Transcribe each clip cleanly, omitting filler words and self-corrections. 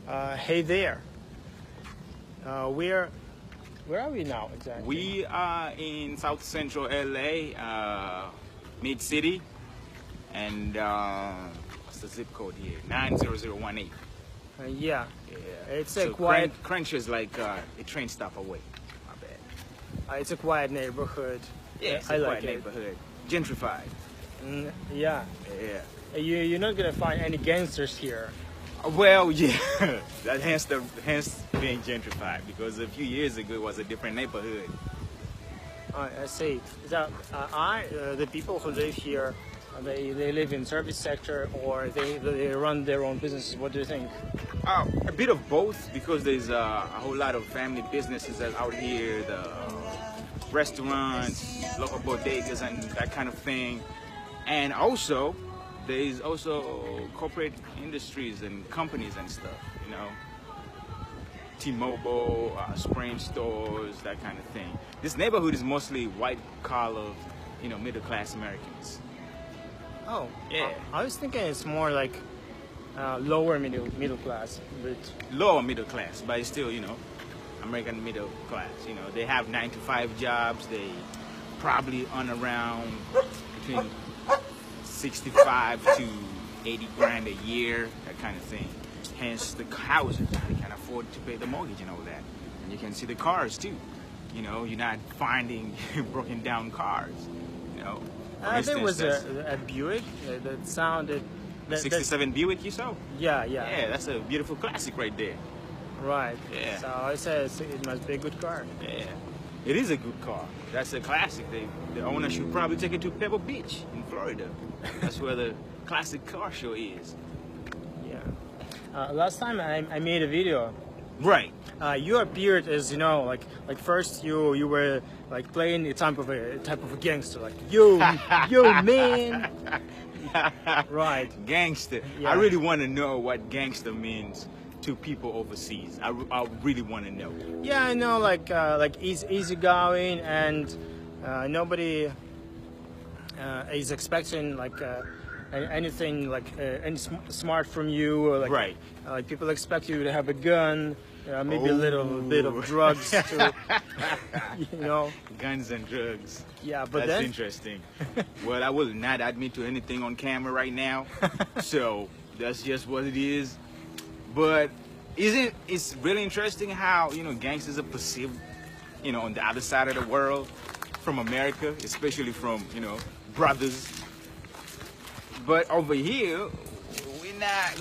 Hey there. Where are we now exactly? We are in South Central LA, Mid City, and what's the zip code here? 90018. Yeah. Yeah. It's so a quiet. Crunch is like a train stop away. My bad. It's a quiet neighborhood. Yeah, it's I a like quiet it. neighborhood. Gentrified. Yeah. Yeah. You're not gonna find any gangsters here. Well, yeah, that hence being gentrified, because a few years ago it was a different neighborhood. I see. So, the people who live here, they live in service sector, or they run their own businesses. What do you think? A bit of both, because there's a whole lot of family businesses that out here, the restaurants, local bodegas, and that kind of thing, and also. There's also corporate industries and companies and stuff, you know, T-Mobile, Sprint stores, that kind of thing. This neighborhood is mostly white-collar, you know, middle-class Americans. Oh, yeah. I was thinking it's more like lower middle class, but Lower middle class, but it's still, you know, American middle class. You know, they have 9-to-5 jobs. They probably earn around between 65 to 80 grand a year, that kind of thing. Hence the houses, they can afford to pay the mortgage and all that. And you can see the cars too. You know, you're not finding broken down cars. You know, for instance, there was a Buick that sounded. 67 Buick you saw? Yeah. Yeah, that's a beautiful classic right there. Right. Yeah. So I says it must be a good car. Yeah, it is a good car. That's a classic. The owner should probably take it to Pebble Beach in Florida. That's where the classic car show is. Yeah. Last time I made a video. Right. You appeared as, you know, like first you were like playing a type of a gangster, like yo man. Right. Gangster. Yeah. I really want to know what gangster means to people overseas. I really want to know. Yeah, I know, like easygoing, and nobody is expecting like anything like any smart from you, or like right. Like people expect you to have a gun, maybe a little bit of drugs, too. You know. Guns and drugs. Yeah, but that's interesting. Well, I will not admit to anything on camera right now, so that's just what it is. But it's really interesting how, you know, gangsters are perceived, you know, on the other side of the world from America, especially from, you know, brothers. But over here,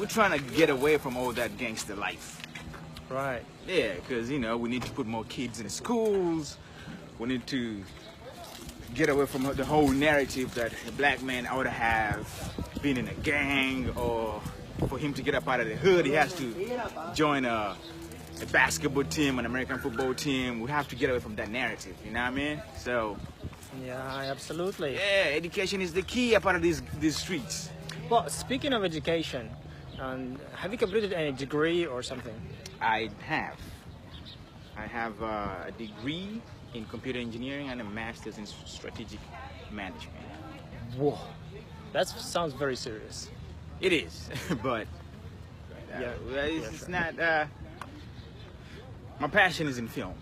we're trying to get away from all that gangster life. Right. Yeah, because, you know, we need to put more kids in the schools. We need to get away from the whole narrative that a black man ought to have been in a gang, or for him to get up out of the hood, he has to join a basketball team, an American football team. We have to get away from that narrative, you know what I mean? So, yeah, absolutely. Yeah, education is the key up out of these streets. Well, speaking of education, have you completed any degree or something? I have a degree in computer engineering and a master's in strategic management. Whoa, that sounds very serious. It is, but yeah, it's sure. Not. My passion is in film.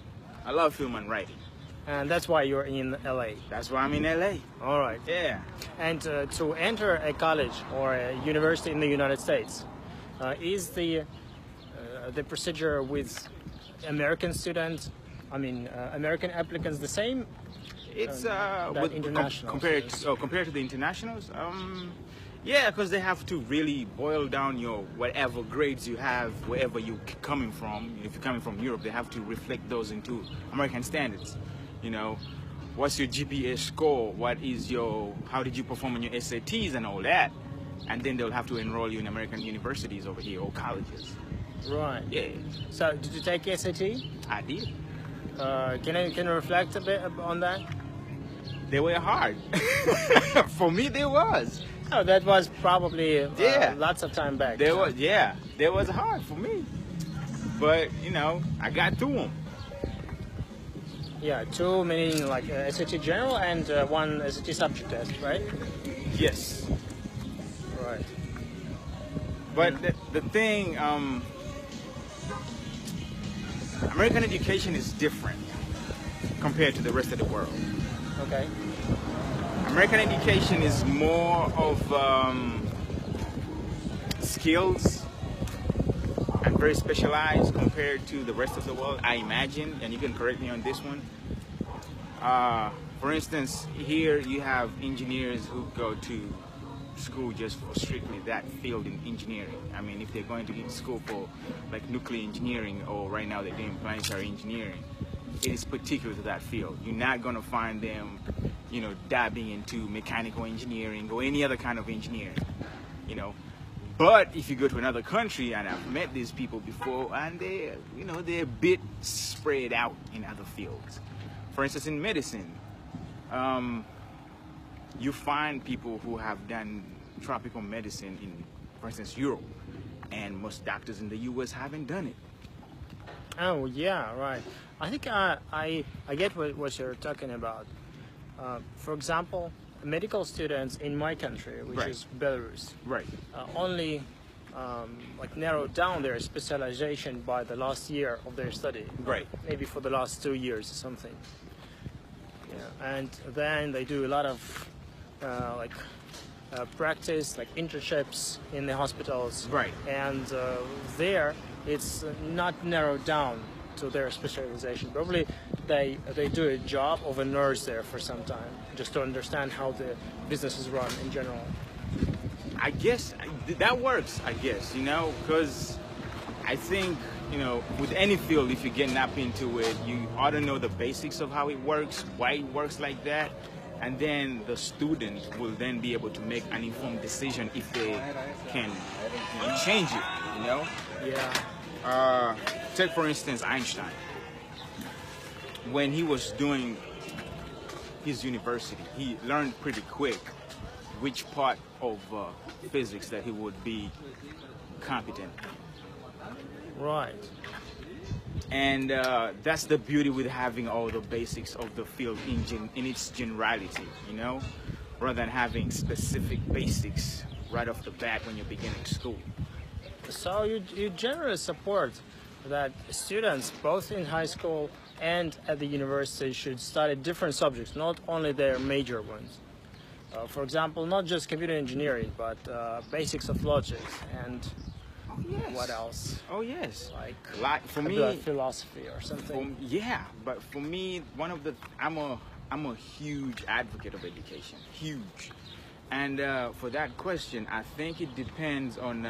I love film and writing. And that's why you're in LA. That's why I'm in LA. All right. Yeah. And to enter a college or a university in the United States, is the procedure with American students, American applicants, the same? It's with international compared to the internationals. Yeah, because they have to really boil down your whatever grades you have wherever you're coming from. If you're coming from Europe, they have to reflect those into American standards. You know, what's your GPA score? How did you perform on your SATs and all that? And then they'll have to enroll you in American universities over here or colleges. Right. Yeah. So, did you take SAT? I did. Can you reflect a bit on that? They were hard. For me, they was. Oh, that was probably lots of time back. They was hard for me. But, you know, I got through them. Yeah, 2 meaning like SAT general and 1 SAT subject test, right? Yes. Right. But the thing, American education is different compared to the rest of the world. Okay. American education is more of skills and very specialized compared to the rest of the world, I imagine, and you can correct me on this one. For instance, here you have engineers who go to school just for strictly that field in engineering. I mean, if they're going to school for like nuclear engineering, or right now they're doing planetary engineering, it is particular to that field. You're not going to find them, you know, dabbing into mechanical engineering or any other kind of engineering, you know. But if you go to another country, and I've met these people before, and they're, you know, they're a bit spread out in other fields. For instance, in medicine, you find people who have done tropical medicine in, for instance, Europe, and most doctors in the US haven't done it. Oh yeah, right. I think I get what you're talking about. For example, medical students in my country, which Right. is Belarus, Right. only like narrowed down their specialization by the last year of their study. Right. Maybe for the last 2 years or something. Yeah. And then they do a lot of practice, like internships in the hospitals. Right. And there, it's not narrowed down to their specialization. Probably they do a job of a nurse there for some time, just to understand how the business is run in general. I guess that works, I guess, you know, because I think, you know, with any field, if you're getting up into it, you ought to know the basics of how it works, why it works like that, and then the student will then be able to make an informed decision if they can, you know, change it, you know? Yeah. Take, for instance, Einstein. When he was doing his university, he learned pretty quick which part of physics that he would be competent in. Right. And that's the beauty with having all the basics of the field in its generality, you know, rather than having specific basics right off the bat when you're beginning school. So you generally support that students, both in high school and at the university, should study different subjects, not only their major ones. For example, not just computer engineering, but basics of logic and Oh, yes. what else? Oh yes. Like for maybe me, philosophy or something. yeah, but for me, I'm a huge advocate of education, huge. And for that question, I think it depends on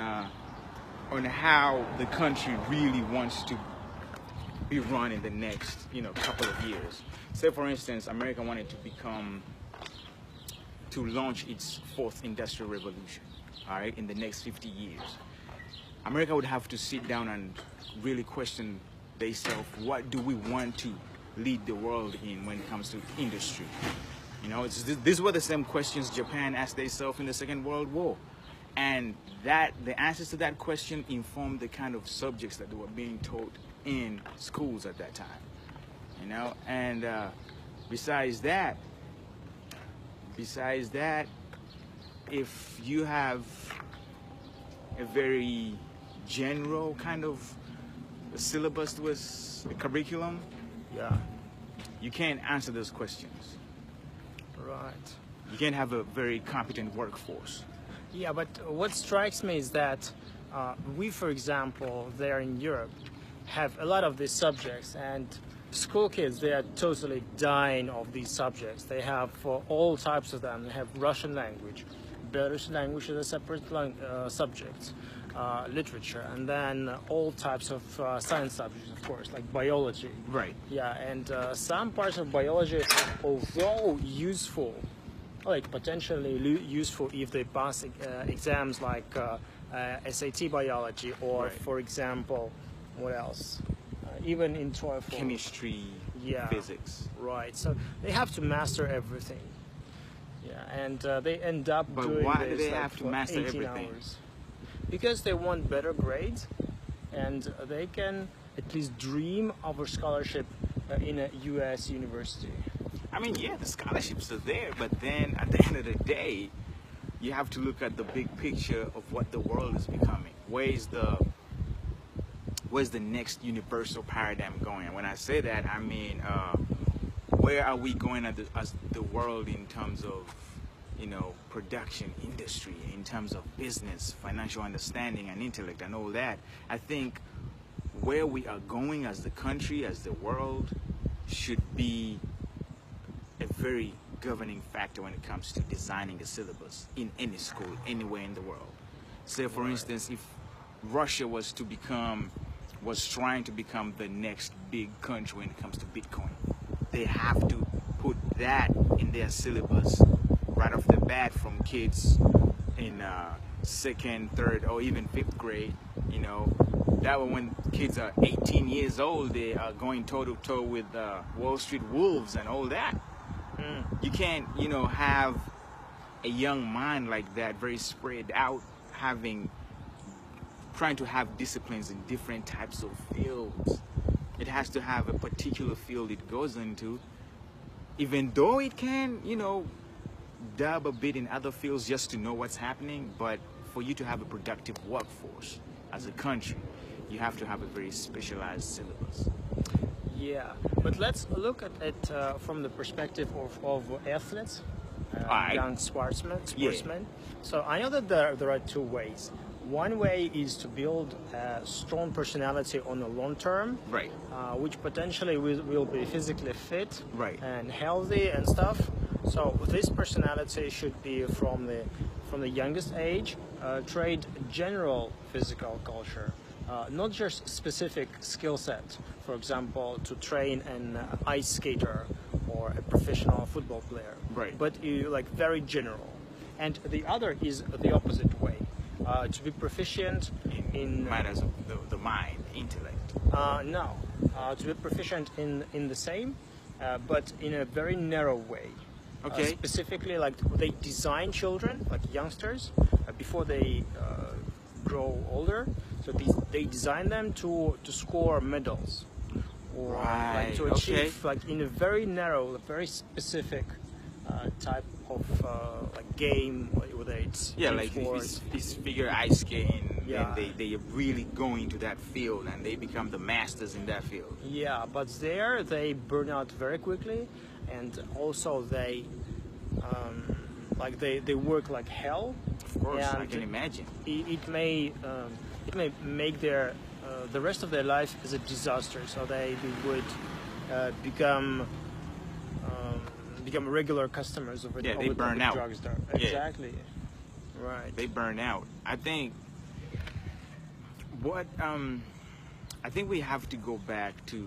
how the country really wants to be run in the next, you know, couple of years. Say, for instance, America wanted to launch its fourth industrial revolution, all right, in the next 50 years. America would have to sit down and really question themselves, what do we want to lead the world in when it comes to industry? You know, these were the same questions Japan asked themselves in the Second World War. And the answers to that question informed the kind of subjects that they were being taught in schools at that time. You know, and besides that, if you have a very general kind of syllabus to a curriculum, Yeah. you can't answer those questions. Right. You can't have a very competent workforce. Yeah, but what strikes me is that we, for example, there in Europe, have a lot of these subjects, and school kids, they are totally dying of these subjects. They have all types of them. They have Russian language, Belarusian language is a separate subject, literature, and then all types of science subjects, of course, like biology. Right. Yeah, and some parts of biology, although useful, like potentially useful if they pass exams like SAT biology, or Right. for example, what else? Even in TOEFL. Chemistry, Yeah. physics. Right, so they have to master everything. Yeah, and they end up But doing why this do they like, have to for master 18 everything? hours. Because they want better grades, and they can at least dream of a scholarship in a US university. I mean, yeah, the scholarships are there, but then at the end of the day, you have to look at the big picture of what the world is becoming. Where where's the next universal paradigm going? When I say that, I mean, where are we going as the world in terms of, you know, production, industry, in terms of business, financial understanding and intellect and all that? I think where we are going as the country, as the world, should be a very governing factor when it comes to designing a syllabus in any school, anywhere in the world. Say, for instance, if Russia was trying to become the next big country when it comes to Bitcoin, they have to put that in their syllabus right off the bat from kids in second, third, or even fifth grade. You know, that way when kids are 18 years old, they are going toe to toe with Wall Street wolves and all that. You can't, you know, have a young mind like that, very spread out, trying to have disciplines in different types of fields. It has to have a particular field it goes into, even though it can, you know, dab a bit in other fields just to know what's happening. But for you to have a productive workforce as a country, you have to have a very specialized syllabus. Yeah, but let's look at it from the perspective of athletes, young sportsmen. Yeah. So I know that there are two ways. One way is to build a strong personality on the long term, Right. Which potentially will be physically fit, Right. and healthy and stuff. So this personality should be from the youngest age, trade general physical culture. Not just specific skill set, for example, to train an ice skater or a professional football player, Right. but you like very general. And the other is the opposite way, to be proficient in matters of the mind, intellect. no, to be proficient in the same, but in a very narrow way. Okay. Specifically, like they design children, like youngsters, before they grow older. So they design them to score medals, or like to achieve like in a very narrow, very specific type of like game, whether it's like sports. this figure ice skating, Yeah. then they really go into that field and they become the masters in that field. Yeah, but there they burn out very quickly, and also they like they work like hell. Of course, I And can imagine. It may make their the rest of their life as a disaster. So they would become regular customers of Yeah, they burn out. drugstore. Yeah. Exactly. Right. They burn out. I think I think we have to go back to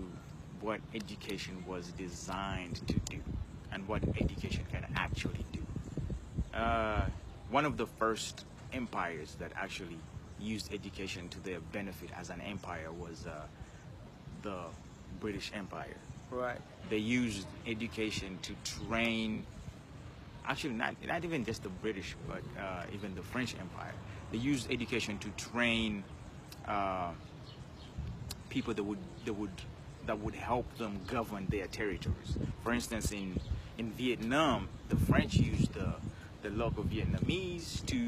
what education was designed to do and what education can actually do. One of the first empires that actually used education to their benefit as an empire was the British Empire. Right. They used education to train, actually not even just the British, but even the French Empire. They used education to train people that would help them govern their territories. For instance, in Vietnam, the French used the local Vietnamese to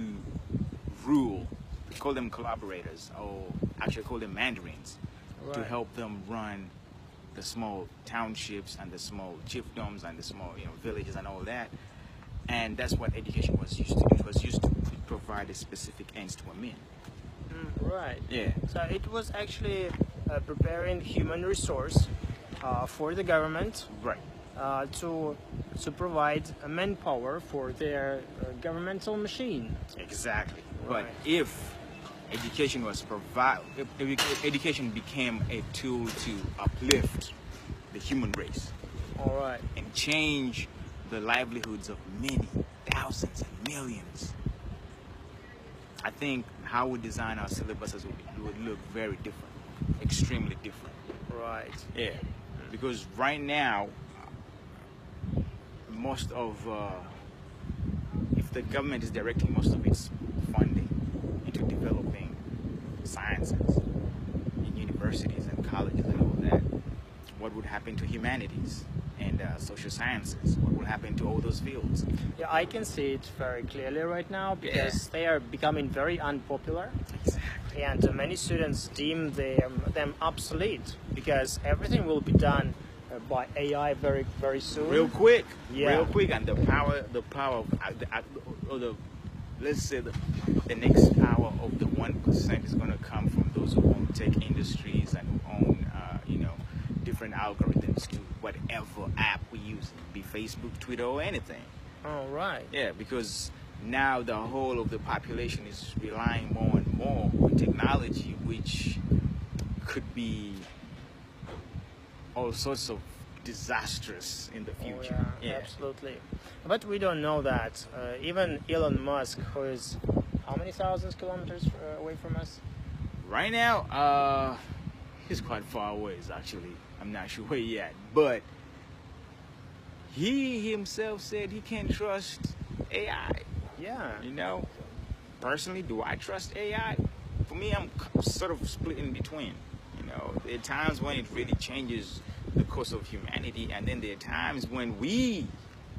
rule. They call them collaborators, or actually call them mandarins, to Right. help them run the small townships and the small chiefdoms and the small, you know, villages and all that. And that's what education was used to do. It was used to provide a specific ends to a mean. Right. Yeah. So it was actually preparing human resource for the government Right. to provide manpower for their governmental machine. Exactly. But Right. if education was if education became a tool to uplift the human race All right. and change the livelihoods of many thousands and millions, I think how we design our syllabuses would look very different, extremely different. Right. Yeah, because right now, most of if the government is directing most of its funding into developing sciences in universities and colleges and all that, what would happen to humanities and social sciences? What would happen to all those fields? Yeah, I can see it very clearly right now because they are becoming very unpopular. Exactly. and many students deem them obsolete because everything will be done by AI very soon. Real quick, Yeah. real quick, and the power of the let's say the next power of the 1% is going to come from those who own tech industries and who own different algorithms to whatever app we use, be Facebook, Twitter, or anything. All right. Yeah, because now the whole of the population is relying more and more on technology, which could be all sorts of disastrous in the future. Oh, yeah, absolutely. But we don't know that. Even Elon Musk, who is how many thousands kilometers away from us? Right now, he's quite far away, actually. I'm not sure where he at, but he himself said he can't trust AI. Yeah. You know, personally, do I trust AI? For me, I'm sort of split in between. You know, there are times when it really changes the course of humanity, and then there are times when we,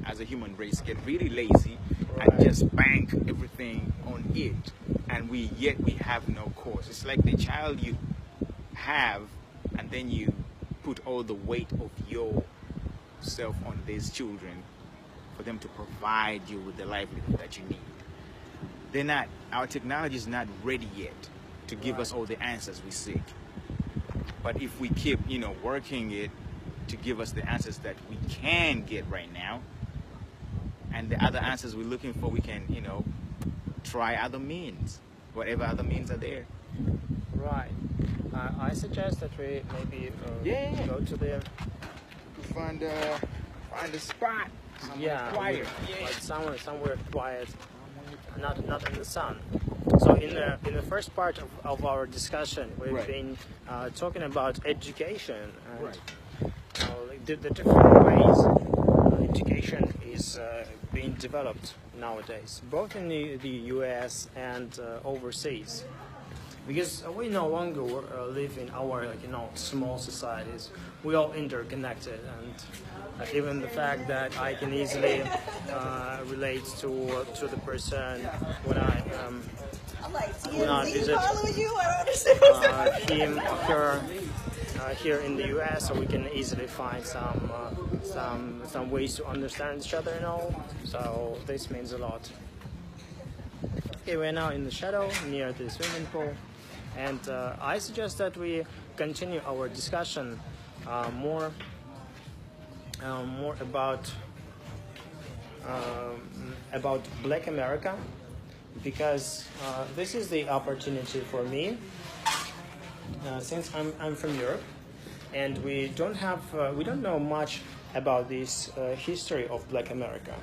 as a human race, get really lazy and just bank everything on it, and yet we have no course. It's like the child you have, and then you put all the weight of yourself on these children for them to provide you with the livelihood that you need. Our technology is not ready yet to give us all the answers we seek. But if we keep, working it to give us the answers that we can get right now, and the other answers we're looking for, we can, try other means, whatever other means are there. Right. I suggest that we maybe go to the Find a spot. Somewhere quiet. Like somewhere quiet, not in the sun. So in the first part of our discussion, we've been talking about education and the different ways education is being developed nowadays, both in the US and overseas. Because we no longer live in our small societies. We all interconnected, and even the fact that I can easily relate to the person when I visit him here in the US, so we can easily find some ways to understand each other and all. So this means a lot. Okay, we're now in the shadow near the swimming pool. And I suggest that we continue our discussion more about Black America, because this is the opportunity for me, since I'm from Europe, and we don't know much about this history of Black America.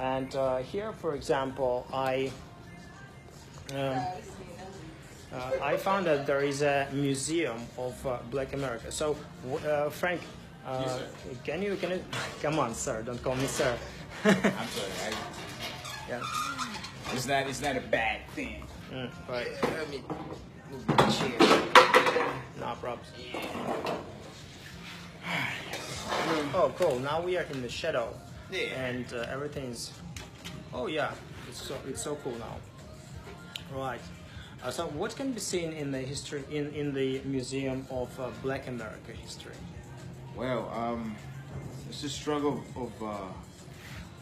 And here, for example, I found that there is a museum of Black America. So, Frank, yes, can you come on, sir? Don't call me sir. I'm sorry. It's not a bad thing. Right. Let me move my chair. No problems. Oh, cool. Now we are in the shadow. Yeah. And everything's. Oh yeah, it's so cool now. Right. So what can be seen in the history in the Museum of Black America history? Well, it's a struggle of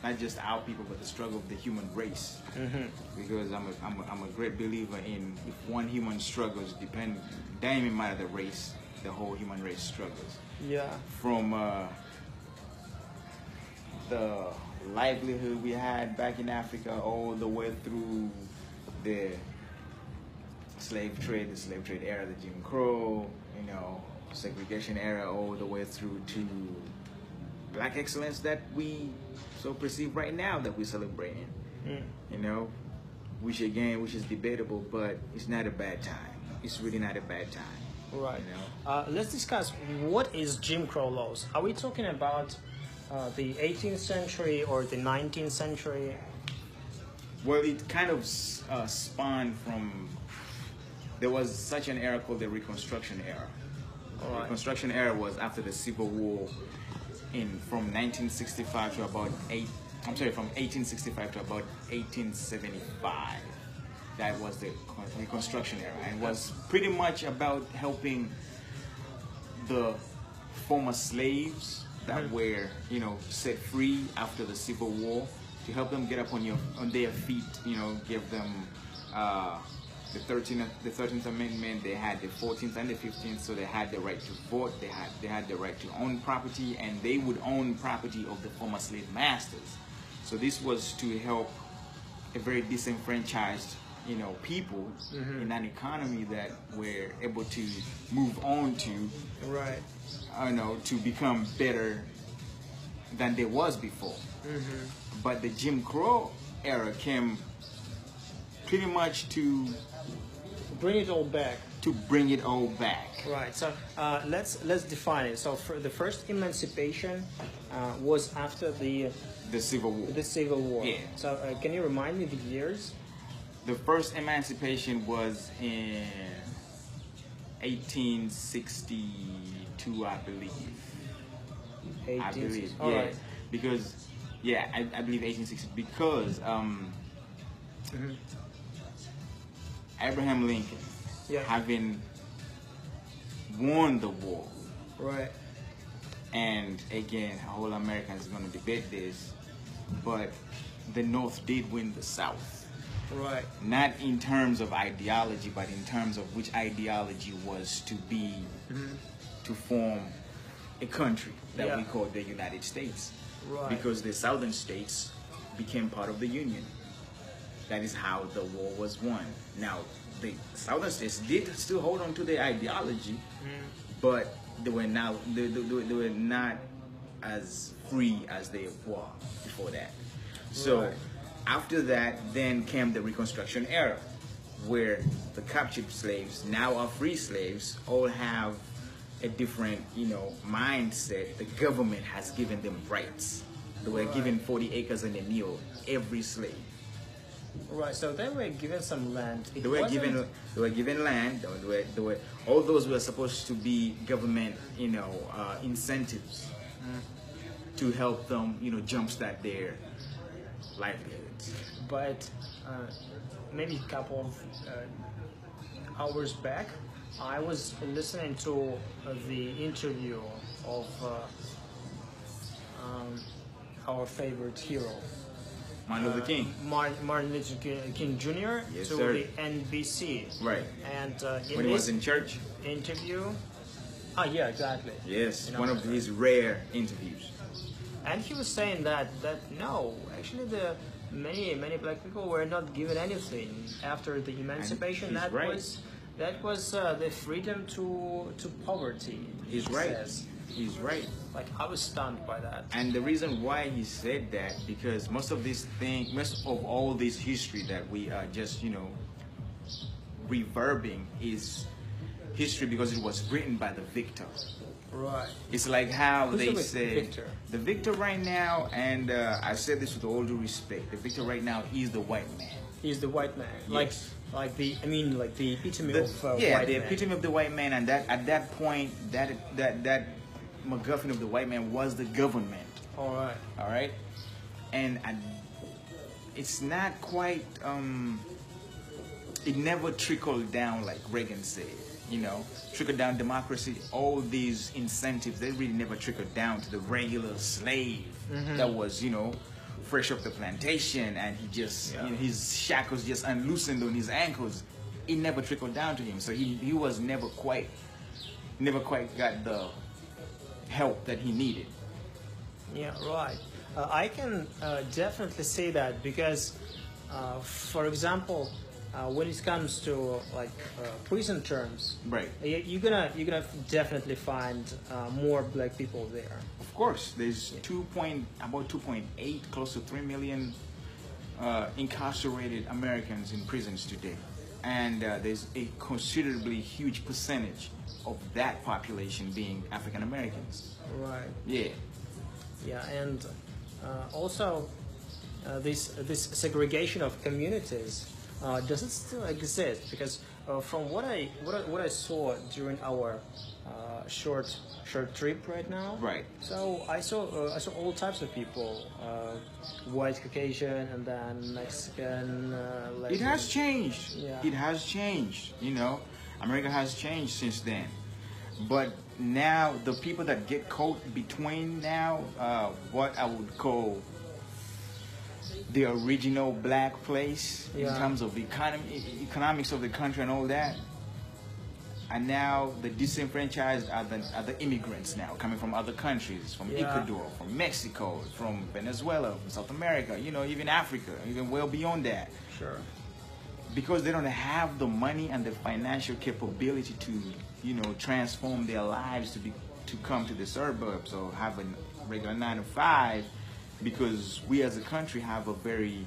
not just our people, but the struggle of the human race. Mm-hmm. Because I'm a great believer in, if one human struggles, doesn't even matter the race, the whole human race struggles. Yeah. From the livelihood we had back in Africa, all the way through the slave trade era, the Jim Crow, segregation era, all the way through to black excellence that we so perceive right now that we're celebrating. Which is debatable, but it's not a bad time. It's really not a bad time. Right. Let's discuss what is Jim Crow laws. Are we talking about the 18th century or the 19th century? Well, it kind of spawned from. There was such an era called the Reconstruction era. The Reconstruction era was after the Civil War, from 1865 to about 1875. that was the Reconstruction era, and was pretty much about helping the former slaves that were, you know, set free after the Civil War, to help them get up on their feet, you know, give them the 13th Amendment. They had the 14th and the 15th, so they had the right to vote. They had the right to own property, and they would own property of the former slave masters. So this was to help a very disenfranchised, you know, people in an economy that were able to move on to, Right. you know, to become better than they was before. But the Jim Crow era came pretty much to Bring it all back. bring it all back. Right. So let's define it. So for the first emancipation was after the Civil War. Civil War. Yeah. So can you remind me the years? The first emancipation was in 1862, I believe. 1860. Yeah. All right. Because, yeah, I believe 1860. Because Abraham Lincoln, Yeah. having won the war, Right. and again, all Americans are going to debate this, but the North did win the South. Right. Not in terms of ideology, but in terms of which ideology was to be, to form a country that Yeah. we call the United States. Right. Because the southern states became part of the Union. That is how the war was won. Now, the southern states did still hold on to their ideology, but they were not as free as they were before that. So Right. after that, then came the Reconstruction era, where the captured slaves, now are free slaves, all have a different, you know, mindset. The government has given them rights. They were given 40 acres and a mule, every slave. Right. So they were given some land. It They were wasn't- given land. They were all those were supposed to be government, you know, incentives to help them, you know, jumpstart their livelihoods. But maybe a couple of hours back, I was listening to the interview of our favorite hero, Martin Luther King. Martin Luther King Jr. Yes, to sir. the NBC. Right. And When he was in church. interview, yeah, exactly. Yes, You know, one of his rare interviews. And he was saying that no, actually the many black people were not given anything after the emancipation. he's right. That was the freedom to poverty. He's he right. says. He's right. Like, I was stunned by that. And the reason why he said that, because most of all this history that we are just, you know, reverbing is history because it was written by the victor. Right. It's like how Who's they the say victor? the victor right now, and I said this with all due respect, the victor right now is the white man. He's the white man. Yes. Like the epitome of Yeah, white the man. epitome of the white man, and that at that point, that MacGuffin of the white man was the government. All right. All right, and it's not quite. It never trickled down like Reagan said. You know, trickle down democracy. All these incentives, they really never trickled down to the regular slave that was, you know, fresh off the plantation, and he just, you know, his shackles just unloosened on his ankles. It never trickled down to him, so he was never quite got the help that he needed. Yeah, right. I can definitely say that because, for example, when it comes to like prison terms, Right. you're gonna definitely find more black people there. Of course, there's about 2.8, close to 3 million incarcerated Americans in prisons today, and there's a considerably huge percentage of that population being African Americans. Right. Yeah. Yeah, and also this segregation of communities does it still exist? Because From what I saw during our short trip right now. Right. So I saw all types of people, white Caucasian and then Mexican. It has changed. Yeah. It has changed. You know, America has changed since then. But now the people that get caught between now, what I would call the original black place in terms of the economics of the country and all that. And now the disenfranchised are the immigrants now coming from other countries, from Ecuador, from Mexico, from Venezuela, from South America, you know, even Africa, even well beyond that. Sure. Because they don't have the money and the financial capability to, you know, transform their lives to come to the suburbs or have a regular 9 to 5, because we as a country have a very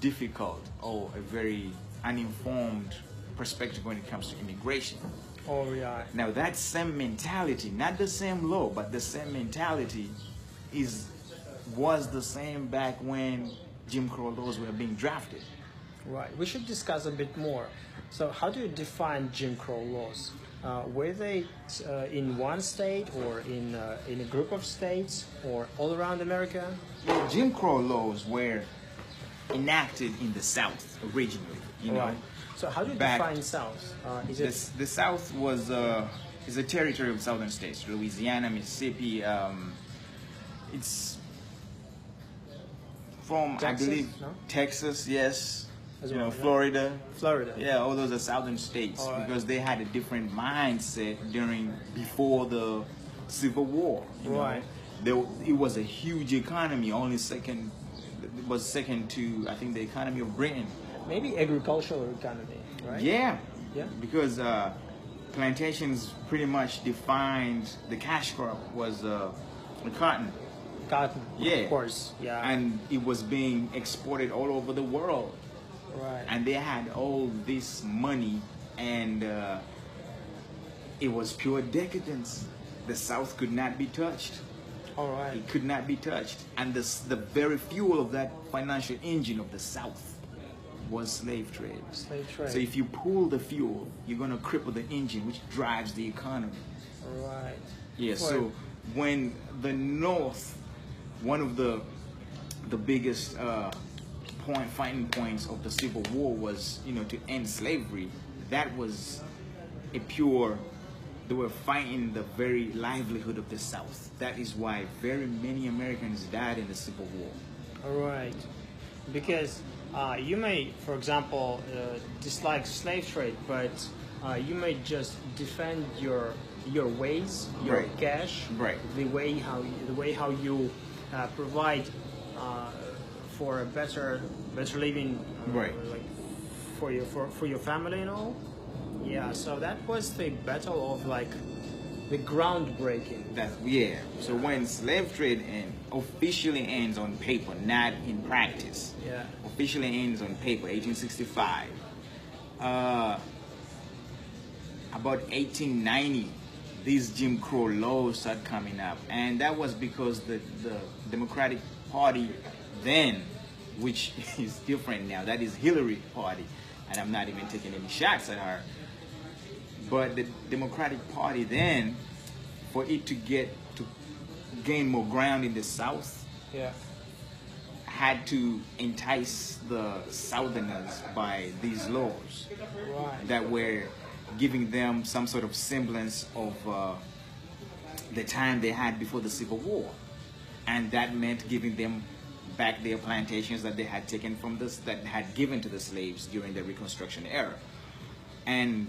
difficult or a very uninformed perspective when it comes to immigration. Oh yeah. Now that same mentality, not the same law, but the same mentality was the same back when Jim Crow laws were being drafted. Right. We should discuss a bit more. So how do you define Jim Crow laws? Were they in one state or in a group of states or all around America? Well, Jim Crow laws were enacted in the South originally. You know. Right. So how do you define South? The South is a territory of southern states: Louisiana, Mississippi. It's from Texas, I believe no? Texas, yes. As You well, know, yeah. Florida. Florida. Yeah, all those are southern states because they had a different mindset before the Civil War. You Right. know? It was a huge economy, it was second to, I think, the economy of Britain. Maybe agricultural economy, right? Yeah. Yeah. Because plantations pretty much defined the cash crop was the cotton. Cotton. Yeah. Of course. Yeah. And it was being exported all over the world. Right. And they had all this money, and it was pure decadence. The South could not be touched. All right. It could not be touched. And the very fuel of that financial engine of the South was slave trade. Slave trade. So if you pull the fuel, you're going to cripple the engine, which drives the economy. Right. Yeah, so when the North, one of the biggest fighting points of the Civil War was, you know, to end slavery, that was they were fighting the very livelihood of the South. That is why very many Americans died in the Civil War. All right. Because you may, for example, dislike slave trade, but you may just defend your ways, your cash, the way how you provide for a better living, like for your family and all. Yeah. So that was the battle of like the groundbreaking. So when slave trade officially ends on paper, not in practice. Yeah. Officially ends on paper, 1865. About 1890, these Jim Crow laws started coming up, and that was because the Democratic Party then, which is different now, that is Hillary Party, and I'm not even taking any shots at her, but the Democratic Party then, for it to gain more ground in the South, had to entice the Southerners by these laws that were giving them some sort of semblance of the time they had before the Civil War. And that meant giving them back their plantations that they had taken that had given to the slaves during the Reconstruction era. And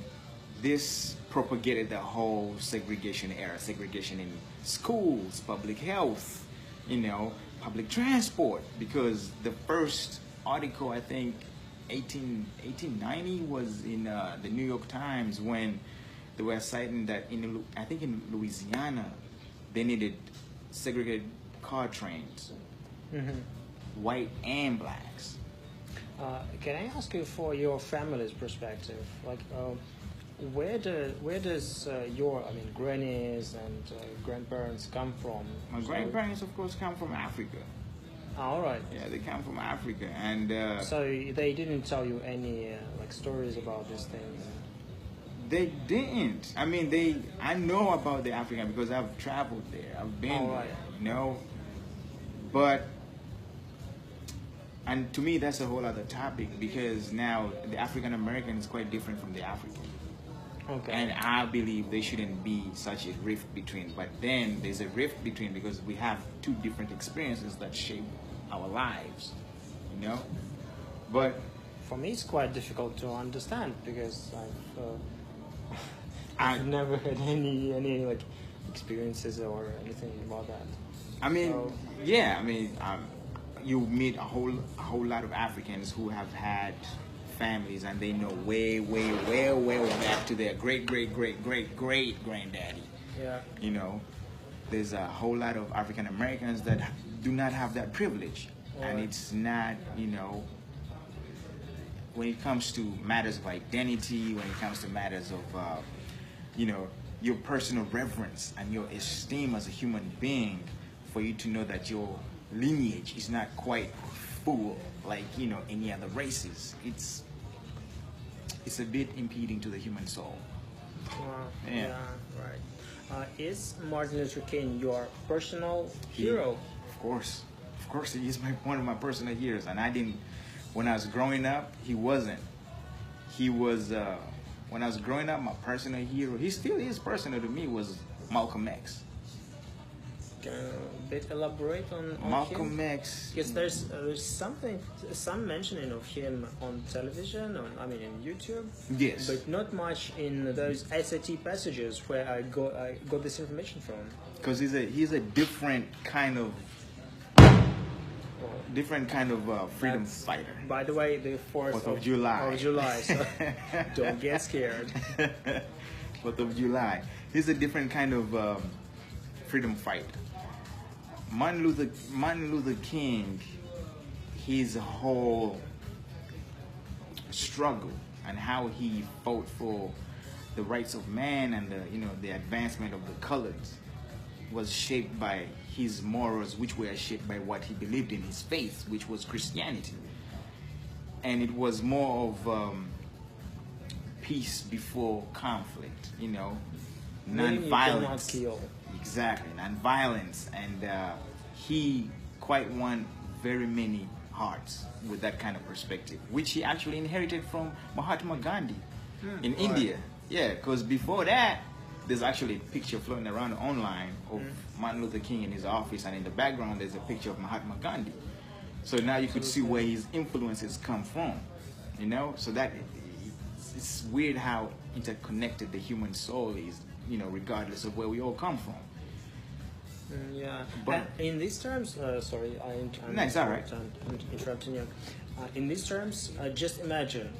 this propagated the whole segregation era, segregation in schools, public health, public transport, because the first article, I think, 1890 was in the New York Times, when they were citing that in Louisiana, they needed segregated car trains, white and blacks. Can I ask you for your family's perspective? Like, where does your grannies and grandparents come from? My grandparents, of course, come from Africa. All right. Yeah, they come from Africa, and So they didn't tell you any like stories about this thing. they didn't. I mean, I know about the African because I've traveled there. I've been All right. there, you know. But, and to me, that's a whole other topic because now the African American is quite different from the African. Okay. And I believe there shouldn't be such a rift between. But then there's a rift between because we have two different experiences that shape our lives, you know. But For me, it's quite difficult to understand because I've never had any like experiences or anything about that. I mean, So- yeah, I mean, you meet a whole lot of Africans who have had families and they know way back to their great granddaddy. Yeah. You know, there's a whole lot of African Americans that do not have that privilege, and Right. it's not, you know, when it comes to matters of identity, when it comes to matters of, you know, your personal reverence and your esteem as a human being, for you to know that your lineage is not quite full like, you know, any other races. It's a bit impeding to the human soul. Yeah. Right. Is Martin Luther King your personal hero? Of course, he is one of my personal heroes, and I didn't. When I was growing up, he wasn't. He was. When I was growing up, my personal hero, he still is personal to me, was Malcolm X. Can you a bit elaborate on Malcolm him? X. Because there's some mentioning of him on television, in YouTube. Yes. But not much in those SAT passages where I got this information from. Because he's a different kind of freedom That's- fighter. By the way, the 4th of July. So don't get scared. 4th of July. He's a different kind of freedom fighter. Martin Luther King, his whole struggle and how he fought for the rights of man and the advancement of the colors was shaped by his morals, which were shaped by what he believed in, his faith, which was Christianity. And it was more of peace before conflict, Meaning you non-violence. cannot kill. Exactly, non-violence. And he quite won very many hearts with that kind of perspective, which he actually inherited from Mahatma Gandhi in India. Yeah, because before that, there's actually a picture floating around online of Martin Luther King in his office, and in the background there's a picture of Mahatma Gandhi. So now you could see where his influences come from, So that it's weird how interconnected the human soul is, regardless of where we all come from. Yeah. But in these terms, sorry, I'm No, it's all right. I'm interrupting you. In these terms, just imagine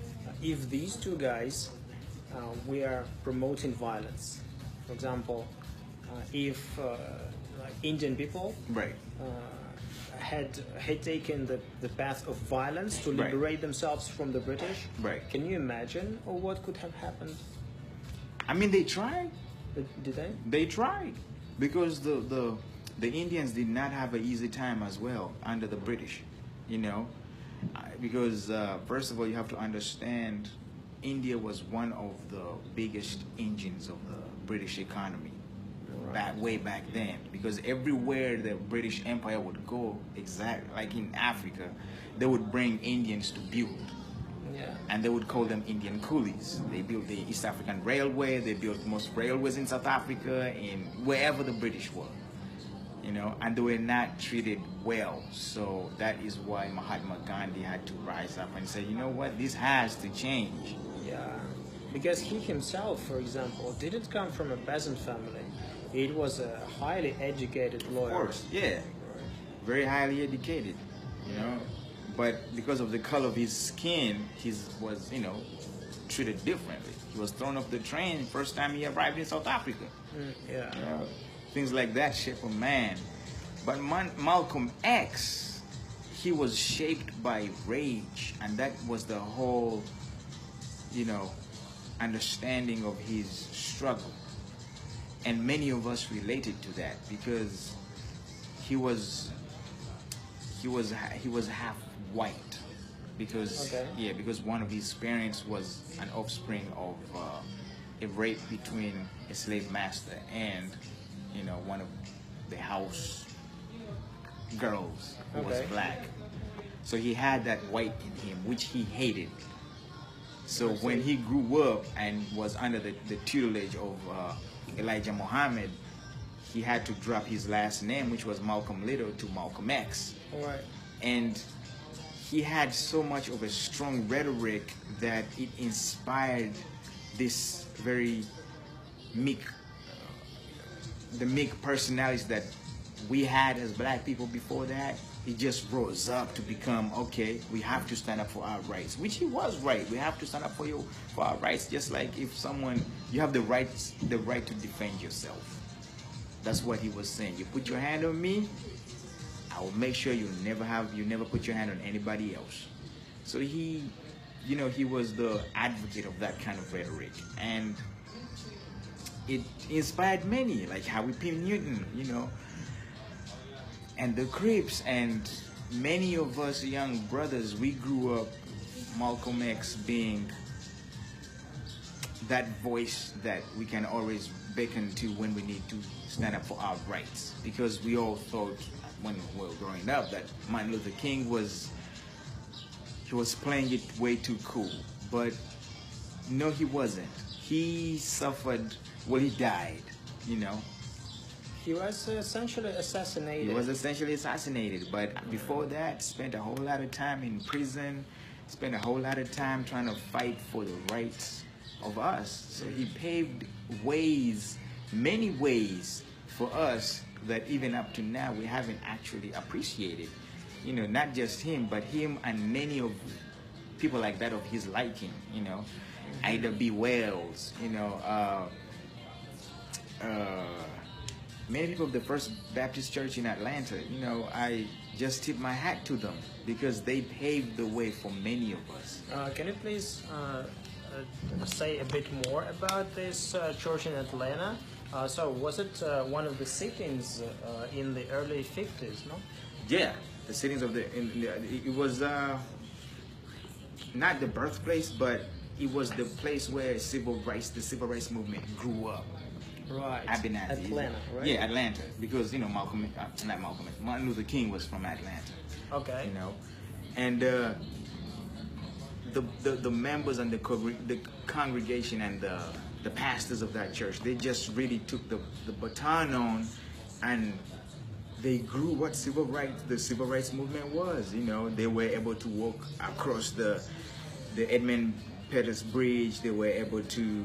if these two guys were promoting violence. For example, if like Indian people right. had taken the path of violence to Right. liberate themselves from the British, Right. can you imagine what could have happened? I mean, they tried. Did they? They tried because the Indians did not have an easy time as well under the British, because first of all you have to understand India was one of the biggest engines of the British economy way back then, because everywhere the British Empire would go, exactly like in Africa, they would bring Indians to build. Yeah. And they would call them Indian coolies. They built the East African Railway. They built most railways in South Africa and wherever the British were, and they were not treated well. So that is why Mahatma Gandhi had to rise up and say, you know what, this has to change. Yeah, because he himself, for example, didn't come from a peasant family. It was a highly educated lawyer. Of course, yeah. Very highly educated, But because of the color of his skin, he was, treated differently. He was thrown off the train first time he arrived in South Africa. Yeah. Things like that shape a man. But Malcolm X, he was shaped by rage, and that was the whole, understanding of his struggle. And many of us related to that because he was he was half white, because because one of his parents was an offspring of a rape between a slave master and one of the house girls who was black. So he had that white in him, which he hated. So when he grew up and was under the tutelage of Elijah Muhammad, he had to drop his last name, which was Malcolm Little, to Malcolm X. Right. And he had so much of a strong rhetoric that it inspired this very meek, the meek personalities that we had as black people before that. He just rose up to become, okay, we have to stand up for our rights, which he was right. We have to stand up for our rights, just like if someone, you have the right to defend yourself. That's what he was saying. You put your hand on me, I will make sure you never put your hand on anybody else. So he was the advocate of that kind of rhetoric, and it inspired many, like Harry P. Newton, and the Crips, and many of us young brothers. We grew up Malcolm X being that voice that we can always beckon to when we need to stand up for our rights, because we all thought when we were growing up that Martin Luther King was playing it way too cool, but no, he wasn't. He suffered. Well, he died. He was essentially assassinated. He was essentially assassinated, but before that, spent a whole lot of time in prison, spent a whole lot of time trying to fight for the rights of us. So he paved ways, many ways for us that even up to now we haven't actually appreciated. Not just him, but him and many of people like that of his liking. Ida B. Wells, many people of the First Baptist Church in Atlanta, I just tip my hat to them because they paved the way for many of us. Can you please say a bit more about this church in Atlanta? So was it one of the sittings in the early 50s, no? Yeah, the sittings of it was not the birthplace, but it was the place where the civil rights movement grew up. Right. Atlanta, right? Yeah, Atlanta, because Martin Luther King was from Atlanta. Okay. And the members and the congregation and the pastors of that church, they just really took the baton on, and they grew what the civil rights movement was. They were able to walk across the Edmund Pettus Bridge. They were able to.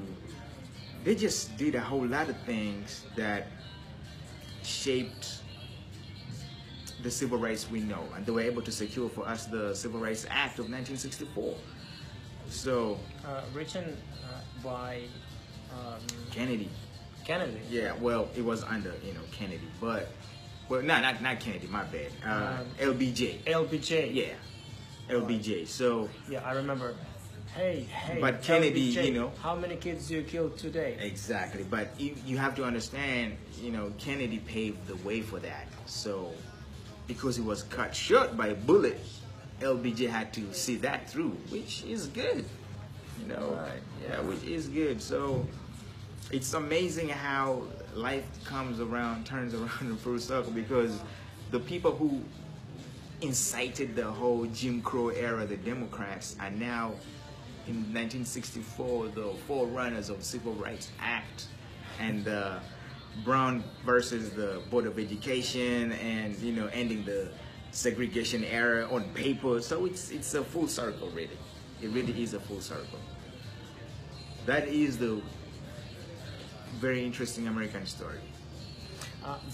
They just did a whole lot of things that shaped the civil rights we know, and they were able to secure for us the Civil Rights Act of 1964. So written by Kennedy. Kennedy. Yeah, well, it was under Kennedy, but not Kennedy. My bad. LBJ. LBJ. Yeah, LBJ. So yeah, I remember. Hey, but Kennedy, LBJ, how many kids you killed today? Exactly, but you have to understand, Kennedy paved the way for that. So, because he was cut short by a bullet, LBJ had to see that through, which is good, Right. Yeah, which is good. So, it's amazing how life turns around in full circle, because the people who incited the whole Jim Crow era, the Democrats, are now in 1964 the forerunners of Civil Rights Act, and Brown versus the Board of Education, and ending the segregation era on paper. So it's a full circle, really. It really is a full circle. That is the very interesting American story.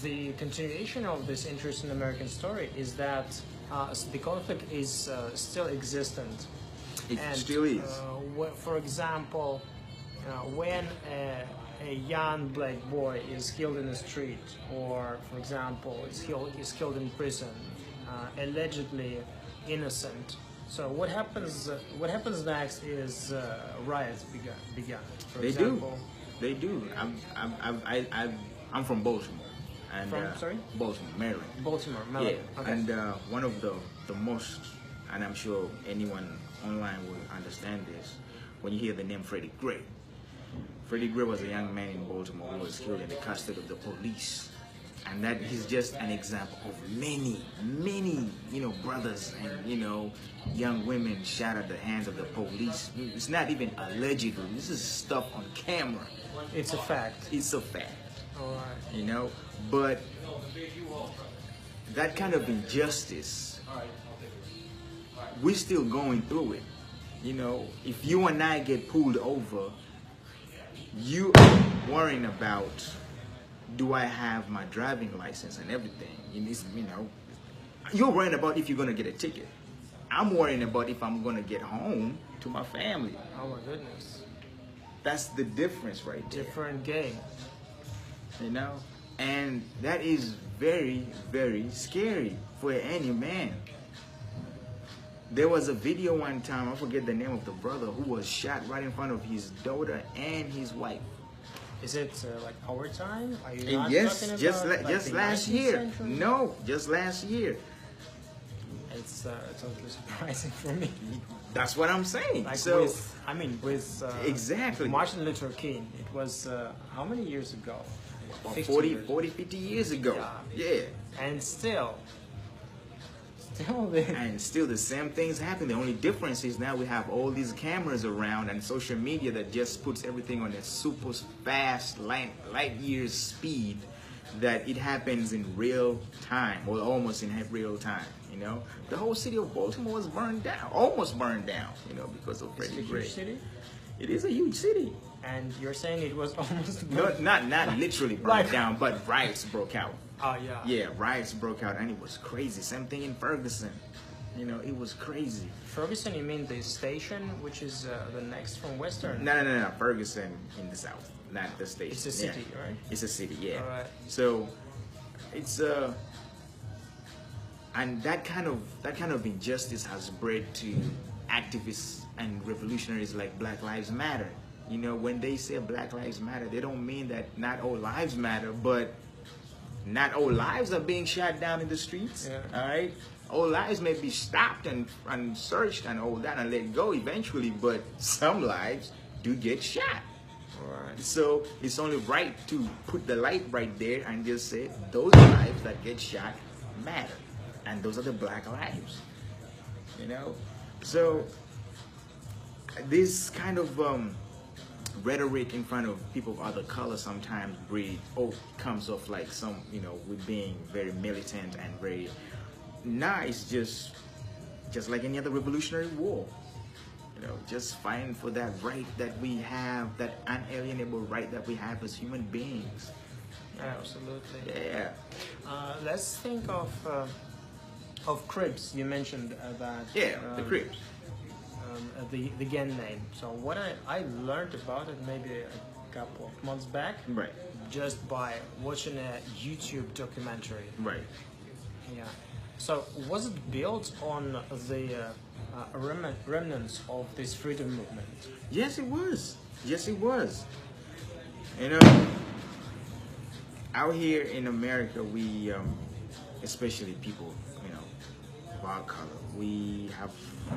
The continuation of this interesting American story is that the conflict is still existent. It still is. For example, when a young black boy is killed in the street, or, for example, is killed in prison, allegedly innocent. So what happens next is riots began. For example, They do. I'm from Baltimore, And, sorry? Baltimore, Maryland. Baltimore, Maryland. Yeah, Okay. and one of the most, and I'm sure anyone online will understand this, when you hear the name Freddie Gray. Freddie Gray was a young man in Baltimore who was killed in the custody of the police. And that is just an example of many, brothers and, young women shot at the hands of the police. It's not even allegedly. This is stuff on camera. It's a fact. It's a fact. All right. But that kind of injustice, we're still going through it. If you and I get pulled over, you are worrying about, do I have my driving license and everything? You're worrying about if you're going to get a ticket. I'm worrying about if I'm going to get home to my family. Oh my goodness. That's the difference right there. Different game. And that is very, very scary for any man. There was a video one time, I forget the name of the brother, who was shot right in front of his daughter and his wife. Is it like our time? Are you not yes, talking just about, just the last 19th year. century? No, just last year. It's totally surprising for me. That's what I'm saying. Like so with exactly Martin Luther King. It was how many years ago? 40, 50 years ago. Yeah. And still and still the same things happen. The only difference is now we have all these cameras around and social media that just puts everything on a super fast light years speed, that it happens in real time, or almost in real time. The whole city of Baltimore was burned down, almost burned down, because of Freddie Gray. It's a huge city? It is a huge city. And you're saying it was almost burned? Not literally burned down, but riots broke out. Oh, yeah. Yeah, riots broke out, and it was crazy. Same thing in Ferguson. It was crazy. Ferguson, you mean the station, which is the next from Western? No. Ferguson in the south, not the station. It's a city, right? It's a city, yeah. All right. So, it's and that kind of injustice has bred to activists and revolutionaries like Black Lives Matter. When they say Black Lives Matter, they don't mean that not all lives matter, but not all lives are being shot down in the streets. Yeah. All right, all lives may be stopped and searched and all that and let go eventually, but some lives do get shot. Right. So it's only right to put the light right there and just say those lives that get shot matter, and those are the Black lives. So this kind of rhetoric in front of people of other color sometimes comes off like we're being very militant and very nice, just like any other revolutionary war. Just fighting for that right that we have, that unalienable right that we have as human beings. Absolutely. Yeah. Let's think of Cribs. You mentioned that. Yeah, the Cribs. The gang name. So what I learned about it maybe a couple of months back, Right. just by watching a YouTube documentary. Right. Yeah. So was it built on the remnants of this freedom movement? Yes, it was. Yes, it was. Out here in America, we, especially people, of our color, we have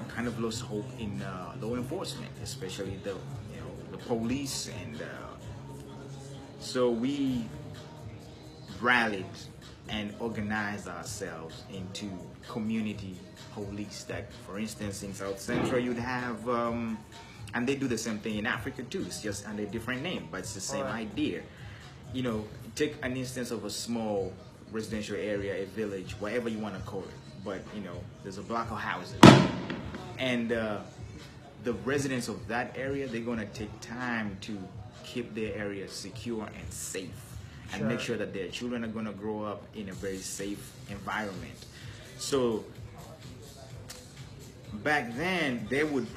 kind of lost hope in law enforcement, especially the police, and so we rallied and organized ourselves into community police. That, for instance, in South Central, you'd have, and they do the same thing in Africa too. It's just under a different name, but it's the same idea. Take an instance of a small residential area, a village, whatever you want to call it. But there's a block of houses, and the residents of that area, they're gonna take time to keep their area secure and safe, and make sure that their children are gonna grow up in a very safe environment. So back then, they would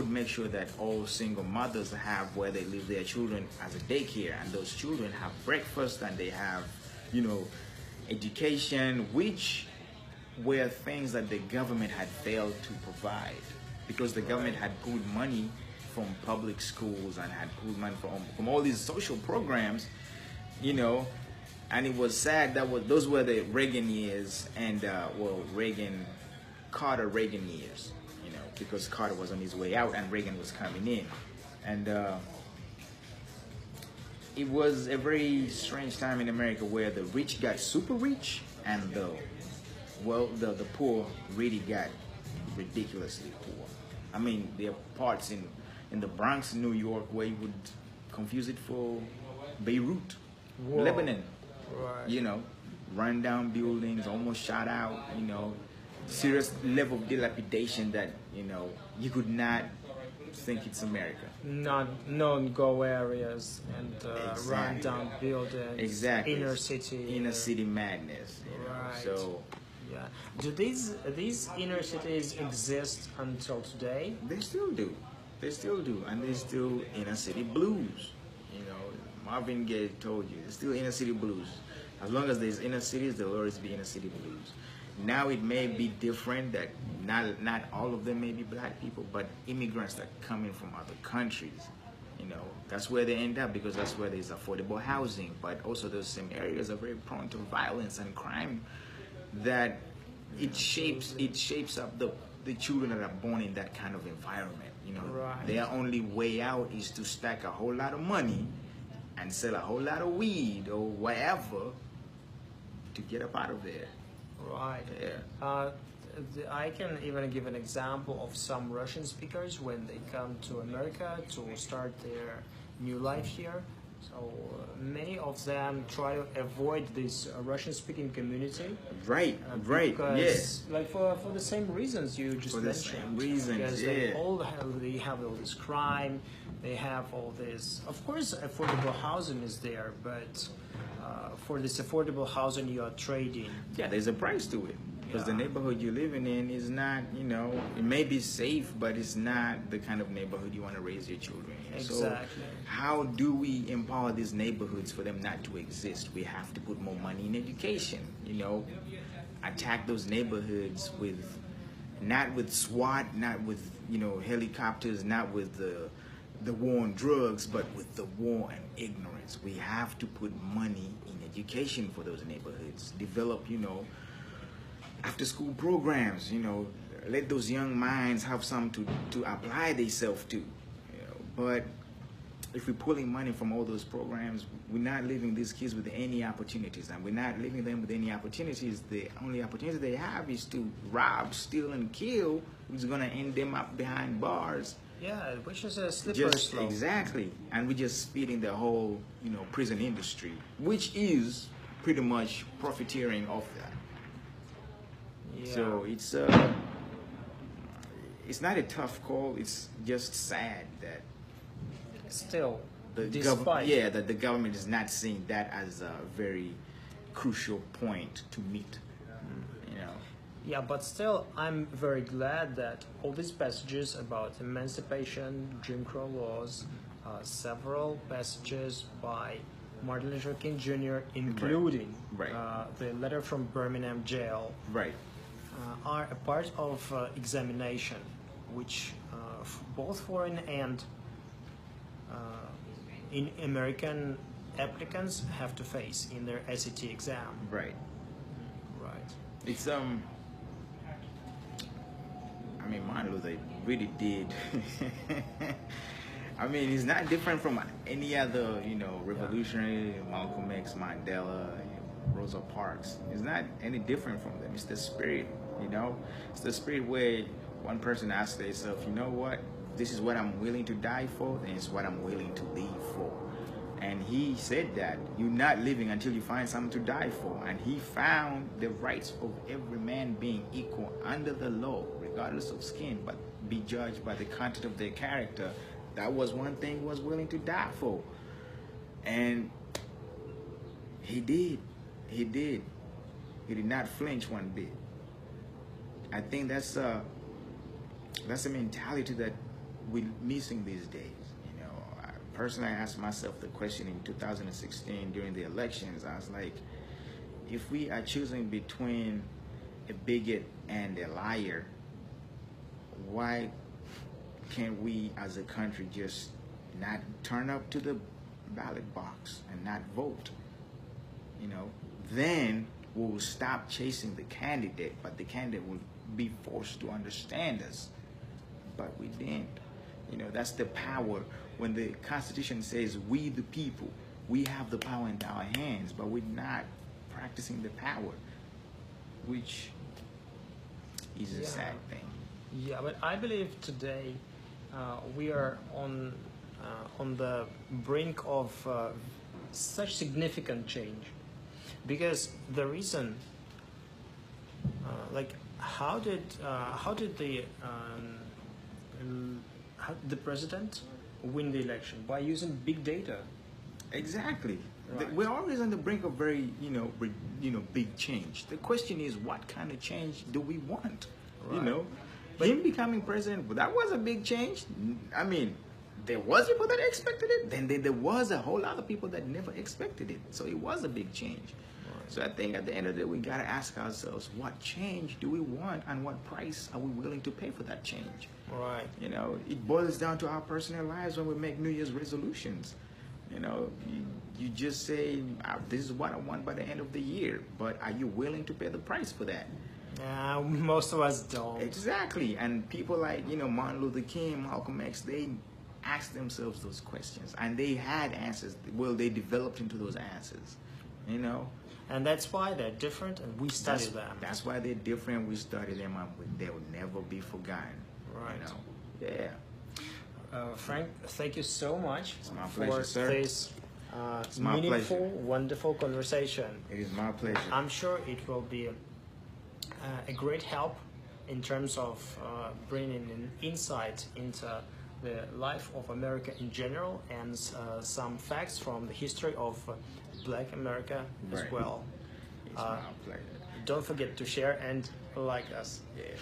make sure that all single mothers have where they leave their children as a daycare, and those children have breakfast, and they have, education, which were things that the government had failed to provide, because the government had pulled money from public schools and had pulled money from all these social programs, And it was sad those were the Reagan years, and Carter Reagan years, you know, because Carter was on his way out and Reagan was coming in, and it was a very strange time in America where the rich got super rich and the poor really got ridiculously poor. I mean, there are parts in the Bronx, New York, where you would confuse it for Beirut, Whoa. Lebanon. Right. You know, run down buildings, almost shot out. You know, serious level of dilapidation that, you know, you could not think it's America. Non-go areas and Exactly. run down buildings. Exactly. Inner city madness. You know? Right. So yeah. Do these inner cities exist until today? they still do. They still do, and there's still inner city blues. You know, Marvin Gaye told you, there's still inner city blues. As long as there's inner cities, there'll always be inner city blues. Now it may be different that not all of them may be black people, but immigrants that are coming from other countries, you know, that's where they end up because that's where there's affordable housing. But also those same areas are very prone to violence and crime that it shapes up the children that are born in that kind of environment. You know, Right. their only way out is to stack a whole lot of money and sell a whole lot of weed or whatever to get up out of there. Right. Yeah. I can even give an example of some Russian speakers when they come to America to start their new life here. So many of them try to avoid this Russian-speaking community. Right, right, Because, yes. like for the same reasons you just For the mentioned. same reasons, because yeah. they have all this crime, they have all this. Of course, affordable housing is there, but for this affordable housing, you are trading. Yeah, there's a price to it. Because the Yeah. neighborhood you're living in is not, you know, it may be safe, but it's not the kind of neighborhood you want to raise your children in. Exactly. So how do we empower these neighborhoods for them not to exist? We have to put more money in education, you know, attack those neighborhoods with, not with SWAT, not with, you know, helicopters, not with the war on drugs, but with the war on ignorance. We have to put money in education for those neighborhoods. Develop, you know, after school programs, you know, let those young minds have something to apply themselves to. You know. But if we're pulling money from all those programs, we're not leaving these kids with any opportunities. And we're not leaving them with any opportunities. The only opportunity they have is to rob, steal, and kill, which is going to end them up behind bars. Yeah, which is a slippery slope. Exactly. And we're just feeding the whole, you know, prison industry, which is pretty much profiteering off that. Yeah. So it's not a tough call. It's just sad that Still, the despite that the government is not seeing that as a very crucial point to meet. You know. Yeah, but still, I'm very glad that all these passages about emancipation, Jim Crow laws, several passages by Martin Luther King Jr., including Right. The letter from Birmingham jail, Right. are a part of examination, which both foreign and in American applicants have to face in their SAT exam. Right. Right. It's I mean, Martin Luther really did. I mean, it's not different from any other, you know, revolutionary, Malcolm X, Mandela, Rosa Parks. It's not any different from them. It's the spirit, you know. It's the spirit where one person asks themselves, you know what? This is what I'm willing to die for, and it's what I'm willing to live for. And he said that you're not living until you find something to die for. And he found the rights of every man being equal under the law, regardless of skin, but be judged by the content of their character. That was one thing he was willing to die for. And he did. He did. He did not flinch one bit. I think that's a mentality that we're missing these days. You know, personally, I asked myself the question in 2016 during the elections. I was like, if we are choosing between a bigot and a liar, why can't we as a country just not turn up to the ballot box and not vote? you know, then we will stop chasing the candidate, but the candidate will be forced to understand us. But we didn't. You know, that's the power. When the Constitution says we the people, we have the power in our hands, but we're not practicing the power, which is a sad thing. Yeah, but I believe today we are on the brink of such significant change, because the reason, like, how did the president win the election? By using big data. Exactly. Right. We're always on the brink of very, big change. The question is, what kind of change do we want? Right. You know, but him becoming president, that was a big change. I mean, there was people that expected it. Then there was a whole lot of people that never expected it. So it was a big change. Right. So I think at the end of the day, we gotta ask ourselves, what change do we want, and what price are we willing to pay for that change? Right. You know, it boils down to our personal lives when we make New Year's resolutions. You know, you just say, this is what I want by the end of the year, but are you willing to pay the price for that? Most of us don't. Exactly. And people like, Martin Luther King, Malcolm X, they asked themselves those questions, and they had answers. Well, they developed into those answers, And that's why they're different, and we study them. That's why they're different. We study them, and they will never be forgotten. Right. Yeah. Frank, thank you so much for this meaningful, wonderful conversation. It is my pleasure. I'm sure it will be a great help in terms of bringing an insight into the life of America in general, and some facts from the history of Black America as well. It's my pleasure. Don't forget to share and like us. Yeah.